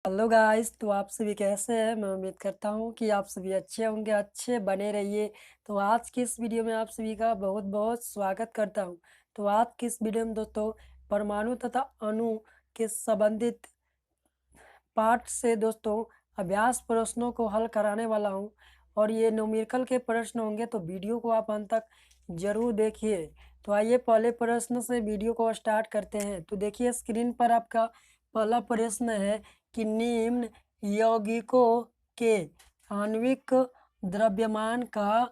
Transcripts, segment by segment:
Hello guys, तो आप सभी कैसे हैं। मैं उम्मीद करता हूँ कि आप सभी अच्छे होंगे, अच्छे बने रहिए। तो आज की इस वीडियो में आप सभी का बहुत बहुत स्वागत करता हूँ। तो आज की इस वीडियो में दोस्तों परमाणु तथा अणु के संबंधित पार्ट से दोस्तों अभ्यास प्रश्नों को हल कराने वाला हूँ और ये न्यूमेरिकल के प्रश्न होंगे, तो वीडियो को आप अंत तक जरूर देखिए। तो आइए पहले प्रश्न से वीडियो को स्टार्ट करते हैं। तो देखिए स्क्रीन पर आपका पहला प्रश्न है कि निम्न यौगिकों के आणविक द्रव्यमान का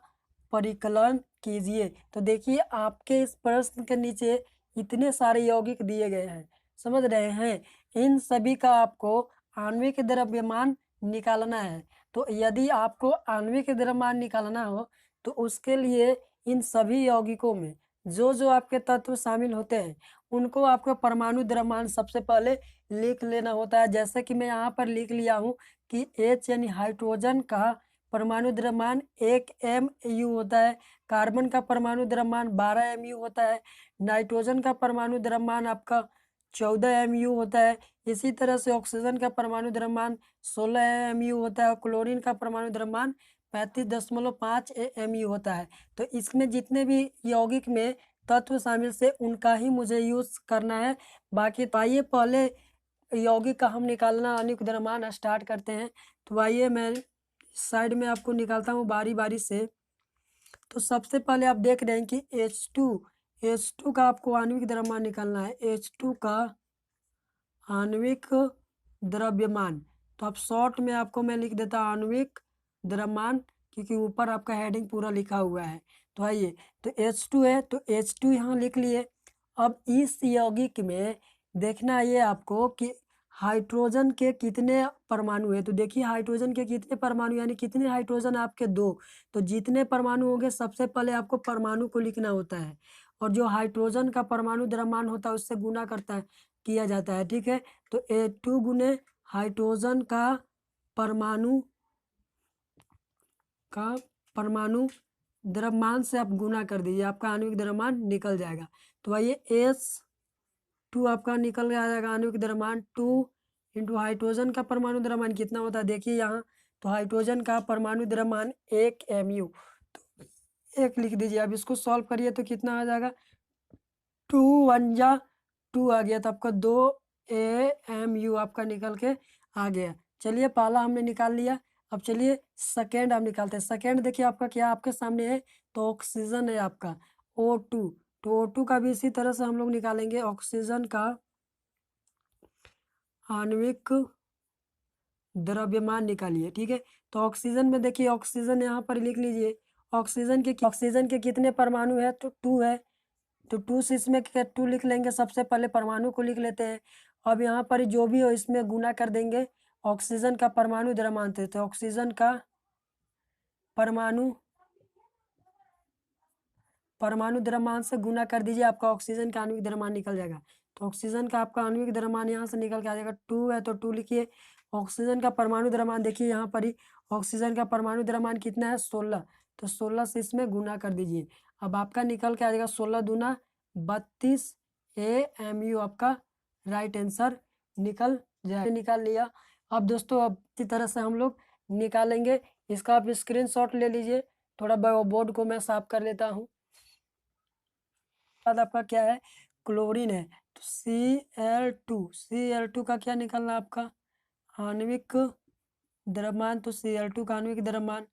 परिकलन कीजिए। तो देखिए आपके इस प्रश्न के नीचे इतने सारे यौगिक दिए गए हैं, समझ रहे हैं। इन सभी का आपको आणविक द्रव्यमान निकालना है। तो यदि आपको आणविक द्रव्यमान निकालना हो तो उसके लिए इन सभी यौगिकों में जो जो आपके तत्व शामिल होते हैं उनको आपको परमाणु द्रव्यमान सबसे पहले लिख लेना होता है। जैसे कि मैं यहाँ पर लिख लिया हूँ कि H यानी हाइड्रोजन का परमाणु द्रव्यमान 1 mu होता है, कार्बन का परमाणु द्रव्यमान 12 mu होता है, नाइट्रोजन का परमाणु द्रव्यमान आपका 14 mu होता है। इसी तरह से ऑक्सीजन का परमाणु द्रव्यमान 16 mu होता है और क्लोरीन का परमाणु द्रव्यमान 35.5 mu होता है। तो इसमें जितने भी यौगिक में तत्व शामिल से उनका ही मुझे यूज करना है। बाकी तो आइए पहले यौगिक का हम निकालना आणविक द्रव्यमान स्टार्ट करते हैं। तो आइए मैं साइड में आपको निकालता हूँ बारी बारी से। तो सबसे पहले आप देख रहे हैं कि H2 का आपको आणविक द्रव्यमान निकालना है। H2 का आणविक द्रव्यमान, तो आप शॉर्ट में आपको मैं लिख देता हूँ आणविक द्रव्यमान, क्योंकि ऊपर आपका हेडिंग पूरा लिखा हुआ है। तो आइए, तो H2 है तो H2 यहाँ लिख लिए। अब इस यौगिक में देखना ये आपको कि हाइड्रोजन के कितने परमाणु है। तो देखिए हाइड्रोजन के कितने परमाणु यानी कितने हाइड्रोजन आपके 2। तो जितने परमाणु होंगे सबसे पहले आपको परमाणु को लिखना होता है और जो हाइड्रोजन का परमाणु द्रव्यमान होता है उससे गुना किया जाता है, ठीक है। तो A2 गुने हाइड्रोजन का परमाणु द्रव्यमान से आप गुना कर दीजिए, आपका आणविक द्रव्यमान निकल जाएगा। तो आइए H2 आपका निकल आ जाएगा आणविक द्रव्यमान 2 इंटू हाइड्रोजन का परमाणु द्रव्यमान कितना होता है देखिए यहाँ। तो हाइड्रोजन का परमाणु द्रव्यमान 1 mu, तो 1 लिख दीजिए। अब इसको सॉल्व करिए तो कितना आ जाएगा, 2 1 जा 2 आ गया, तो आपका 2 AMU आपका निकल के आ गया। चलिए पहला हमने निकाल लिया। अब चलिए सेकेंड हम निकालते हैं। सेकेंड देखिए आपका क्या आपके सामने है, तो ऑक्सीजन है आपका O2। तो O2 का भी इसी तरह से हम लोग निकालेंगे। ऑक्सीजन का आणविक द्रव्यमान निकालिए, ठीक है। तो ऑक्सीजन में देखिए ऑक्सीजन यहाँ पर लिख लीजिए। ऑक्सीजन के कितने परमाणु है, तो 2 है। तो 2 से इसमें 2 लिख लेंगे। सबसे पहले परमाणु को लिख लेते हैं। अब यहाँ पर जो भी हो इसमें गुना कर देंगे ऑक्सीजन का परमाणु द्रव्यमान थे। तो ऑक्सीजन का परमाणु द्रव्यमान से गुना कर दीजिए, आपका ऑक्सीजन का आणविक द्रव्यमान निकल जाएगा। तो ऑक्सीजन का आपका आणविक द्रव्यमान यहाँ से निकल के आ जाएगा। 2 है तो 2 लिखिए। ऑक्सीजन का परमाणु द्रव्यमान देखिए यहाँ पर ही ऑक्सीजन का परमाणु द्रव्यमान कितना है, 16। तो 16 से इसमें गुना कर दीजिए। अब आपका निकल के आ जाएगा 16 दूना 32 AMU आपका राइट आंसर निकल निकाल लिया। अब दोस्तों अब इसी तरह से हम लोग निकालेंगे। इसका आप स्क्रीनशॉट ले लीजिए। थोड़ा बोर्ड को मैं साफ कर लेता हूँ। बाद आपका क्या है, क्लोरीन है। तो Cl2 का क्या निकलना आपका आणविक द्रव्यमान। तो Cl2 का आणविक द्रव्यमान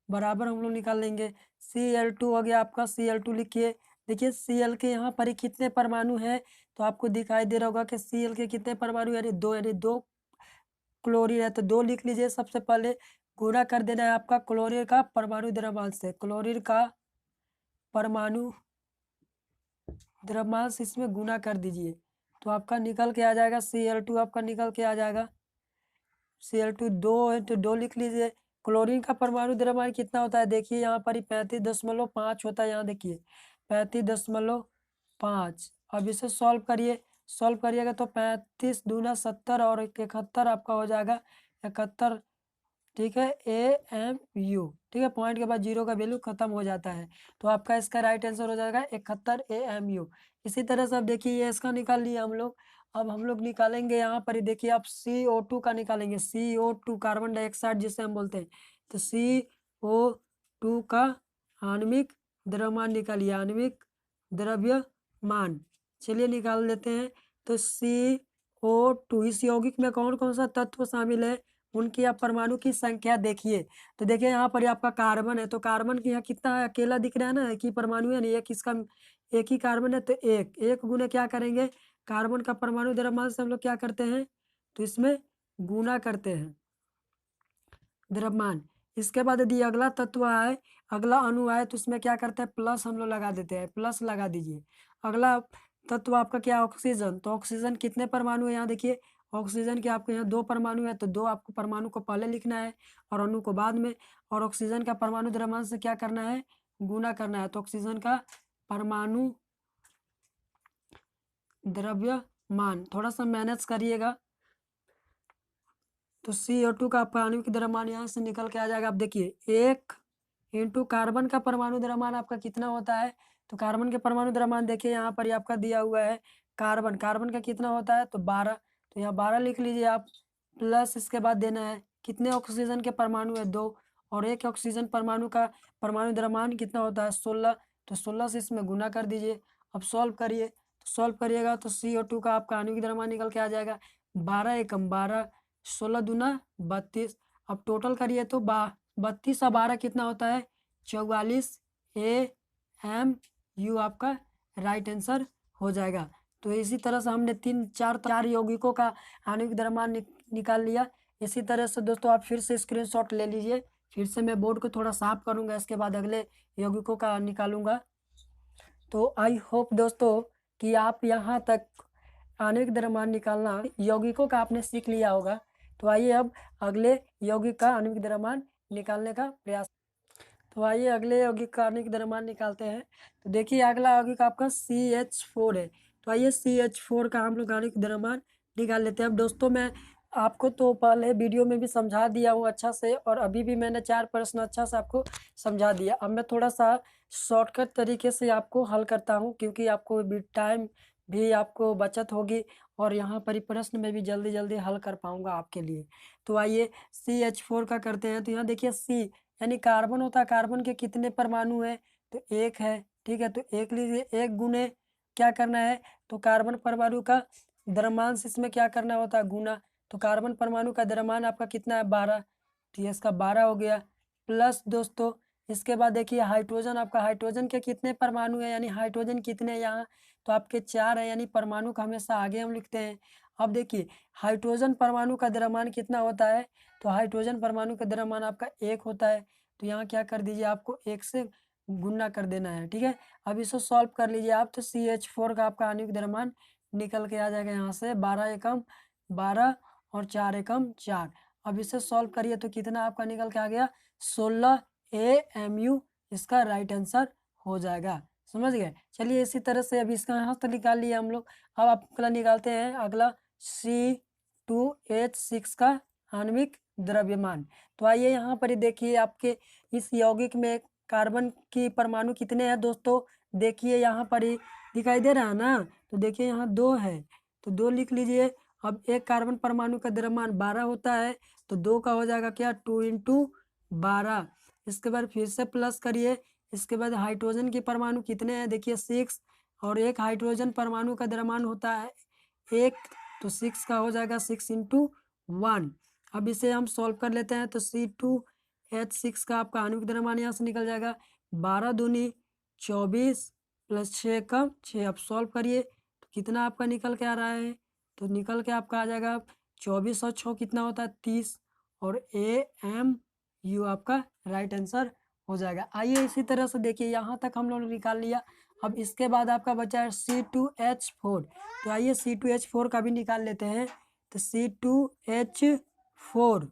बराबर हम लोग निकाल लेंगे। Cl2 हो गया आपका। Cl2 लिखिए। देखिए Cl के यहाँ पर ही कितने परमाणु हैं, तो आपको दिखाई दे रहा होगा कि Cl के कितने परमाणु यानी 2, यानी 2 क्लोरीन है। तो 2 लिख लीजिए। सबसे पहले गुणा कर देना है आपका क्लोरीन का परमाणु द्रव्यमान से। क्लोरीन का परमाणु द्रव्यमान से इसमें गुना कर दीजिए, तो आपका निकल के आ जाएगा Cl2 आपका निकल के आ जाएगा। Cl2 2 है तो 2 लिख लीजिए। क्लोरीन का परमाणु द्रव्यमान कितना होता है देखिए यहाँ पर ही 35.5 होता है। यहाँ देखिए 35.5। अब इसे सॉल्व करिएगा तो 35 दूना 70 और 71 आपका हो जाएगा 71, ठीक है। AMU, ठीक है। पॉइंट के बाद जीरो का वैल्यू खत्म हो जाता है, तो आपका इसका राइट आंसर हो जाएगा 71 AMU। इसी तरह से अब देखिए ये इसका निकाल लिए हम लोग। अब हम लोग निकालेंगे यहाँ पर ही देखिए आप CO2 का निकालेंगे, CO2 कार्बन डाइऑक्साइड जिसे हम बोलते हैं। तो CO2 का आणविक द्रव्यमान निकालिए, आणविक द्रव्यमान। चलिए निकाल लेते हैं। तो CO2 इस यौगिक में कौन कौन सा तत्व शामिल है, उनकी आप परमाणु की संख्या देखिए। तो देखिए यहाँ पर आपका कार्बन है, तो कार्बन की यहाँ कितना है, अकेला दिख रहा है ना, एक ही परमाणु है ना, एक इसका एक ही कार्बन है, तो एक गुना क्या करेंगे, कार्बन का परमाणु द्रव्यमान से हम लोग क्या करते हैं, तो इसमें गुना करते हैं द्रव्यमान। इसके बाद यदि अगला तत्व आए, अगला अणु आए, तो इसमें क्या करते हैं, प्लस हम लोग लगा देते हैं, प्लस लगा दीजिए। अगला तत्व आपका क्या, ऑक्सीजन। तो ऑक्सीजन कितने परमाणु है, यहाँ देखिए ऑक्सीजन के आपके यहाँ 2 परमाणु है, तो 2 आपको परमाणु को पहले लिखना है और अणु को बाद में। और ऑक्सीजन का परमाणु द्रव्यमान से क्या करना है, गुना करना है। तो ऑक्सीजन का परमाणु द्रव्यमान थोड़ा सा मैनेज करिएगा। तो CO2 का आपका आणविक द्रव्यमान यहाँ से निकल के आ जाएगा। आप देखिए 1 इंटू कार्बन का परमाणु द्रव्यमान आपका कितना होता है, तो कार्बन के परमाणु द्रव्यमान देखिए यहाँ पर आपका दिया हुआ है, कार्बन का कितना होता है, तो 12। तो यहाँ 12 लिख लीजिए आप, प्लस इसके बाद देना है कितने ऑक्सीजन के परमाणु है, 2, और एक ऑक्सीजन परमाणु का परमाणु द्रव्यमान कितना होता है, 16। तो 16 से इसमें गुना कर दीजिए। अब सॉल्व करिए, तो सॉल्व करिएगा तो CO2 का आपका आणविक द्रव्यमान निकल के आ जाएगा 12 एकम 12, 16 दूना 32। अब टोटल करिए तो 32 और 12 कितना होता है, 44 AMU आपका राइट आंसर हो जाएगा। तो इसी तरह से हमने 4 यौगिकों का आणविक द्रव्यमान निकाल लिया। इसी तरह से दोस्तों आप फिर से स्क्रीनशॉट ले लीजिए, फिर से मैं बोर्ड को थोड़ा साफ करूंगा, इसके बाद अगले यौगिकों का निकालूंगा। तो आई होप दोस्तों कि आप यहाँ तक आणविक द्रव्यमान निकालना यौगिकों का आपने सीख लिया होगा। तो आइए अब अगले यौगिक का आणविक द्रव्यमान निकालने का प्रयास। तो आइए अगले यौगिक का आणविक द्रव्यमान निकालते हैं। तो देखिए अगला यौगिक आपका CH4 है। तो आइए CH4 का हम लोग आणविक द्रव्यमान निकाल लेते हैं। अब दोस्तों मैं आपको तो पहले वीडियो में भी समझा दिया हूँ अच्छा से, और अभी भी मैंने 4 प्रश्न अच्छा से आपको समझा दिया। अब मैं थोड़ा सा शॉर्टकट तरीके से आपको हल करता हूँ, क्योंकि आपको भी टाइम भी आपको बचत होगी, और यहाँ पर ही प्रश्न में भी जल्दी जल्दी हल कर पाऊंगा आपके लिए। तो आइए CH4 का करते हैं। तो यहाँ देखिए C यानी कार्बन होता है, कार्बन के कितने परमाणु है, तो 1 है, ठीक है। तो 1 लीजिए, 1 गुने क्या करना है, तो कार्बन परमाणु का द्रव्यमान से इसमें क्या करना होता है, गुना। तो कार्बन परमाणु का द्रव्यमान आपका कितना है, 12। तो ये इसका 12 हो गया, प्लस दोस्तों इसके बाद देखिए हाइड्रोजन, आपका हाइड्रोजन के कितने परमाणु है, यानी हाइड्रोजन कितने यहाँ, तो आपके 4 है, यानी परमाणु का हमेशा आगे हम लिखते हैं। अब देखिए हाइड्रोजन परमाणु का द्रव्यमान कितना होता है, तो हाइड्रोजन परमाणु का द्रव्यमान आपका 1 होता है। तो यहाँ क्या कर दीजिए, आपको 1 से गुना कर देना है, ठीक है। अब इसको सॉल्व कर लीजिए आप, तो CH4 का आपका आणविक द्रव्यमान निकल के आ जाएगा यहाँ से 12 एकम 12 और 4 एकम 4। अब इसे सॉल्व करिए तो कितना आपका निकल के आ गया, 16 AMU इसका राइट आंसर हो जाएगा। समझ गए। चलिए इसी तरह से अभी इसका यहाँ तो निकाल लिए हम लोग। अब आप अगला निकालते हैं, अगला C2H6 का आणविक द्रव्यमान। तो आइए यहाँ पर ही देखिए आपके इस यौगिक में कार्बन की परमाणु कितने हैं दोस्तों, देखिए यहाँ पर ही दिखाई दे रहा है ना। तो देखिए यहाँ 2 है, तो 2 लिख लीजिए। अब एक कार्बन परमाणु का द्रव्यमान 12 होता है, तो 2 का हो जाएगा क्या, 2 इंटू 12। इसके बाद फिर से प्लस करिए। इसके बाद हाइड्रोजन के परमाणु कितने हैं, देखिए 6, और एक हाइड्रोजन परमाणु का द्रव्यमान होता है 1, तो 6 का हो जाएगा 6 इंटू 1। अब इसे हम सॉल्व कर लेते हैं। तो C2H6 का आपका आणविक द्रव्यमान यहाँ से निकल जाएगा 12 दूनी 24 प्लस 6 कम 6। अब सॉल्व करिए तो कितना आपका निकल के आ रहा है, तो निकल के आपका आ जाएगा 24 और 6 कितना होता है 30, और AMU आपका राइट आंसर हो जाएगा। आइए इसी तरह से देखिए यहाँ तक हम लोगों ने निकाल लिया। अब इसके बाद आपका बचा है C2H4। तो आइए C2H4 का भी निकाल लेते हैं। तो C2H4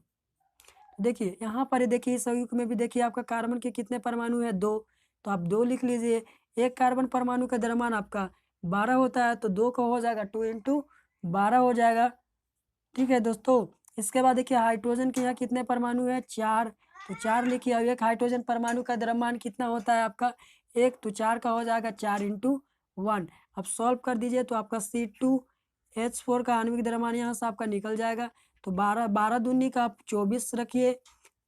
देखिए यहाँ पर देखिए इस यौगिक में भी देखिए आपका कार्बन के कितने परमाणु है, 2। तो आप 2 लिख लीजिए। एक कार्बन परमाणु का द्रव्यमान आपका 12 होता है, तो 2 का हो जाएगा 2 इंटू 12 हो जाएगा, ठीक है दोस्तों। इसके बाद देखिए हाइड्रोजन के यहाँ कितने परमाणु है, 4। तो 4 लिखिए। अब एक हाइड्रोजन परमाणु का द्रव्यमान कितना होता है आपका 1, तो 4 का हो जाएगा 4 इंटू 1। अब सॉल्व कर दीजिए तो आपका H4 का आणविक द्रव्यमान यहाँ से आपका निकल जाएगा। तो 12 दूनी का आप 24 रखिए,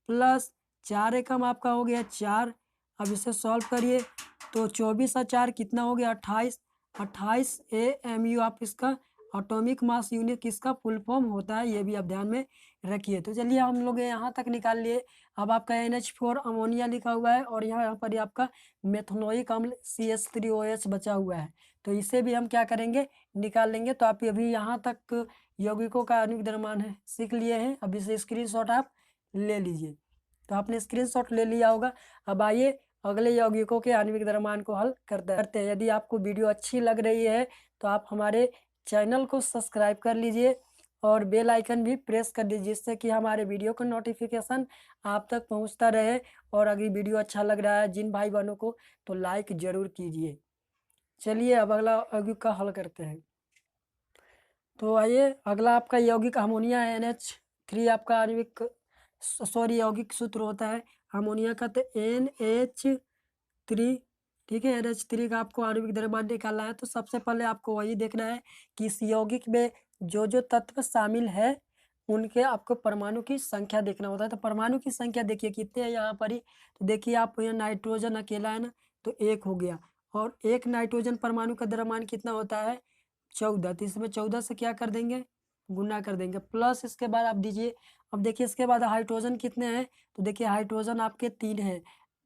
प्लस 4 एकम आपका हो गया 4। अब इसे सॉल्व करिए तो 24 और 4 कितना हो गया 28। 28 AMU आप इसका एटॉमिक मास यूनिट किसका फुल फॉर्म होता है, ये भी आप ध्यान में रखिए। तो चलिए हम लोग यहाँ तक निकाल लिए। अब आपका NH4 अमोनिया लिखा हुआ है और यहाँ पर ही आपका मेथनोइक अम्ल CH3OH बचा हुआ है। तो इसे भी हम क्या करेंगे, निकाल लेंगे। तो आप अभी यहाँ तक यौगिकों का आणविक द्रव्यमान है सीख लिए हैं। अब इसे स्क्रीनशॉट आप ले लीजिए। तो आपने स्क्रीनशॉट ले लिया होगा। अब आइए अगले यौगिकों के आणविक द्रव्यमान को हल करते हैं। यदि आपको वीडियो अच्छी लग रही है तो आप हमारे चैनल को सब्सक्राइब कर लीजिए और बेल आइकन भी प्रेस कर दीजिए, जिससे कि हमारे वीडियो का नोटिफिकेशन आप तक पहुंचता रहे। और अगर वीडियो अच्छा लग रहा है जिन भाई बहनों को, तो लाइक जरूर कीजिए। चलिए अब अगला यौगिक का हल करते हैं। तो आइए अगला आपका यौगिक अमोनिया है। NH3 आपका आणविक यौगिक सूत्र होता है अमोनिया का, तो NH3। ठीक है, NH3 का आपको आणविक द्रव्यमान निकालना है। तो सबसे पहले आपको वही देखना है कि इस यौगिक में जो जो तत्व शामिल है उनके आपको परमाणु की संख्या देखना होता है। तो परमाणु की संख्या देखिए कितने हैं यहाँ पर ही। तो देखिए आप यहाँ नाइट्रोजन अकेला है ना, तो 1 हो गया। और एक नाइट्रोजन परमाणु का द्रव्यमान कितना होता है 14। तो इसमें 14 से क्या कर देंगे, गुना कर देंगे, प्लस इसके बाद आप दीजिए। अब देखिए इसके बाद हाइड्रोजन कितने हैं, तो देखिए हाइड्रोजन आपके 3 हैं।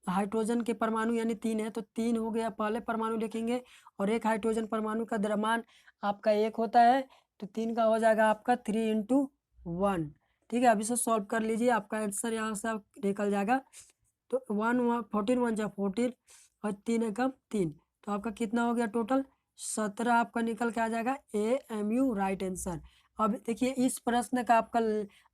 हाइड्रोजन के परमाणु यानी 3 है, तो 3 हो गया, पहले परमाणु लिखेंगे। और एक हाइड्रोजन परमाणु का द्रव्यमान आपका 1 होता है, तो 3 का हो जाएगा आपका 3 × 1। ठीक है, अब इसे सॉल्व कर लीजिए, आपका आंसर यहाँ से आप निकल जाएगा। तो 14 1 जा 14 और 3 एकम 3, तो आपका कितना हो गया टोटल 17 आपका निकल के आ जाएगा AMU राइट आंसर। अब देखिए इस प्रश्न का आपका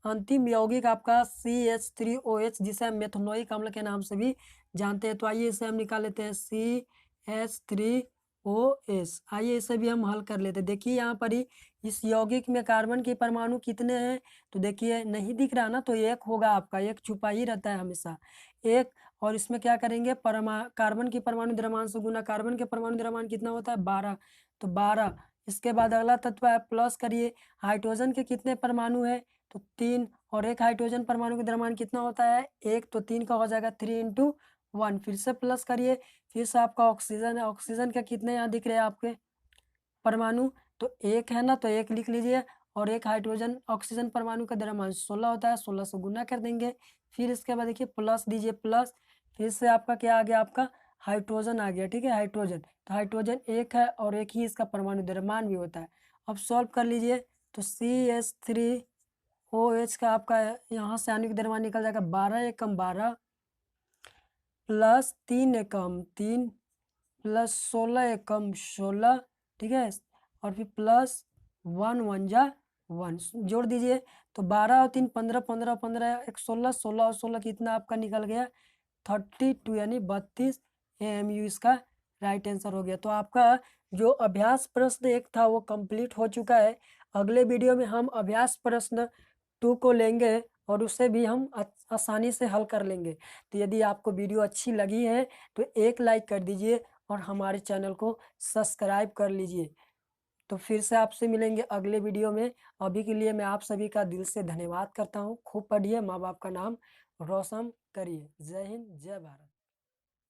अंतिम यौगिक आपका CH3OH, जिसे हम मेथनोइक अम्ल के नाम से भी जानते हैं। तो आइए इसे हम निकाल लेते हैं CH3OH। आइए इसे भी हम हल कर लेते हैं। देखिए यहाँ पर ही इस यौगिक में कार्बन के परमाणु कितने हैं, तो देखिए नहीं दिख रहा ना, तो 1 होगा आपका, 1 छुपा ही रहता है हमेशा 1। और इसमें क्या करेंगे, कार्बन की परमाणु द्रव्यमान से गुना। कार्बन के परमाणु द्रव्यमान कितना होता है 12, तो 12। इसके बाद अगला तत्व है, प्लस करिए। हाइड्रोजन के कितने परमाणु है, तो 3। और एक हाइड्रोजन परमाणु का द्रव्यमान कितना होता है 1, तो 3 का हो जाएगा 3 × 1। फिर से प्लस करिए, फिर से आपका ऑक्सीजन है। ऑक्सीजन के कितने यहाँ दिख रहे हैं आपके परमाणु, तो 1 है ना, तो 1 लिख लीजिए। और एक हाइड्रोजन ऑक्सीजन परमाणु का द्रव्यमान 16 होता है, 16 से गुना कर देंगे। फिर इसके बाद देखिए प्लस दीजिए, प्लस फिर से आपका क्या आ गया, आपका हाइड्रोजन आ गया। ठीक है, हाइड्रोजन, तो हाइड्रोजन 1 है और 1 ही इसका परमाणु द्रव्यमान भी होता है। अब सॉल्व कर लीजिए, तो CH3OH का आपका यहाँ से आणविक द्रव्यमान निकल जाएगा 12 एकम 12 प्लस 3 एकम 3 प्लस 16 एकम 16। ठीक है, और फिर प्लस 1 1 जा 1 जोड़ दीजिए, तो 12 और 3 15 15 15 एक 16 16 और 16 कितना आपका निकल गया 32 यानी 32 AMU इसका राइट आंसर हो गया। तो आपका जो अभ्यास प्रश्न 1 था वो कंप्लीट हो चुका है। अगले वीडियो में हम अभ्यास प्रश्न 2 को लेंगे और उसे भी हम आसानी से हल कर लेंगे। तो यदि आपको वीडियो अच्छी लगी है तो एक लाइक कर दीजिए और हमारे चैनल को सब्सक्राइब कर लीजिए। तो फिर से आपसे मिलेंगे अगले वीडियो में। अभी के लिए मैं आप सभी का दिल से धन्यवाद करता हूँ। खूब पढ़िए, माँ बाप का नाम रोशन करिए। जय हिंद, जय भारत।